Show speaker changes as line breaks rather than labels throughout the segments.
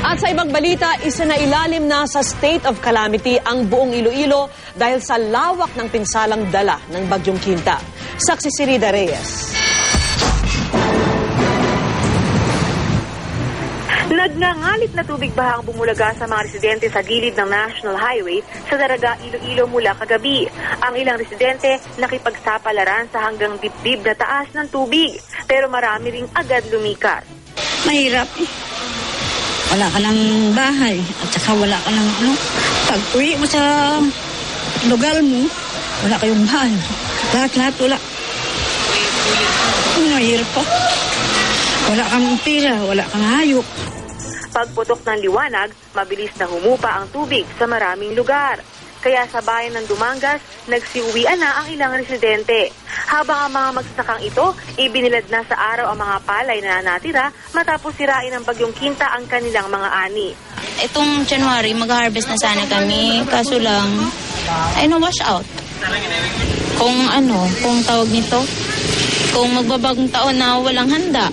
At sa ibang balita, isinailalim na sa state of calamity ang buong Iloilo dahil sa lawak ng pinsalang dala ng Bagyong Quinta. Saksi si Rida Reyes.
Nagngangalit na tubig baha ang bumulaga sa mga residente sa gilid ng National Highway sa Daraga, Iloilo mula kagabi. Ang ilang residente nakipagsapalaran sa hanggang dibdib na taas ng tubig, pero marami ring agad lumikas.
Mahirap eh. Wala ka ng bahay at saka wala ka ng pag-uwi mo sa lugar mo, wala kayong bahay. Lahat wala. Mahirap pa. Wala kang pera, wala kang hayop.
Pagputok ng liwanag, mabilis na humupa ang tubig sa maraming lugar. Kaya sa bayan ng Dumangas, nagsiuwian na ang ilang residente. Habang ang mga magsasakang ito, ibinilad na sa araw ang mga palay na natira matapos sirain ng Bagyong Quinta ang kanilang mga ani.
Itong January, mag-harvest na sana kami, kaso lang, wash out. Kung tawag nito, kung magbabagong taon na walang handa.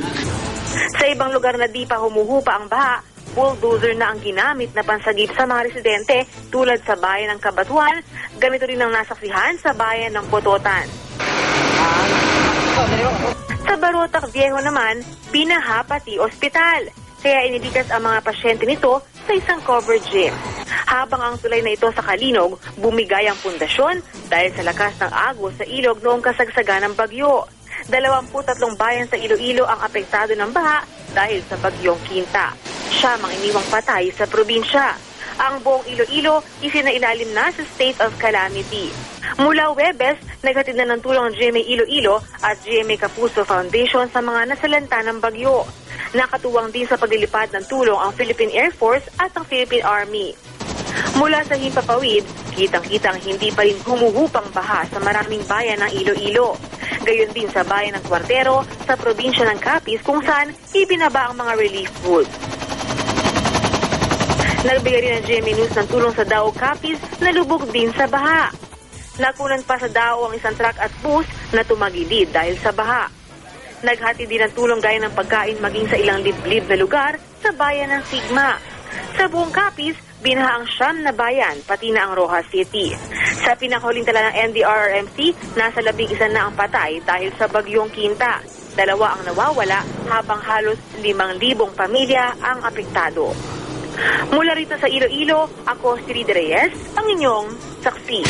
Sa ibang lugar na di pa humuhupa ang baha, bulldozer na ang ginamit na pansagip sa mga residente tulad sa bayan ng Cabatuan, ganito rin ang nasaksihan sa bayan ng Pototan. Sa Barotac Viejo naman, binaha pati ospital, kaya inilikas ang mga pasyente nito sa isang covered gym. Habang ang tulay na ito sa Kalinog, bumigay ang pundasyon dahil sa lakas ng agos sa ilog noong kasagsagan ng bagyo. 23 bayan sa Iloilo ang apektado ng baha dahil sa Bagyong Quinta. Siya mang iniwang patay sa probinsya. Ang buong Iloilo isinailalim na sa state of calamity. Mula Huwebes, naghatid na ng tulong ang GMA Iloilo at GMA Kapuso Foundation sa mga nasalanta ng bagyo. Nakatuwang din sa paglilipad ng tulong ang Philippine Air Force at ang Philippine Army. Mula sa Himpapawid, kitang-kitang hindi pa rin humuhupang baha sa maraming bayan ng Iloilo. Gayon din sa bayan ng Cuartero, sa probinsya ng Capiz kung saan ibinaba ang mga relief goods. Nagbigay rin ang GMA News ng tulong sa Dao Capiz na lubog din sa baha. Nakunan pa sa Dao ang isang truck at bus na tumagilid dahil sa baha. Naghati din ng tulong gaya ng pagkain maging sa ilang liblib na lugar sa bayan ng Sigma. Sa buong Capiz, binaha ang 9 na bayan, pati na ang Rojas City. Sa pinakahuling tala ng NDRRMC, nasa 11 na ang patay dahil sa Bagyong Quinta. 2 ang nawawala habang halos 5,000 pamilya ang apektado. Mula rito sa Iloilo, ako si Rida Reyes, ang inyong saksi.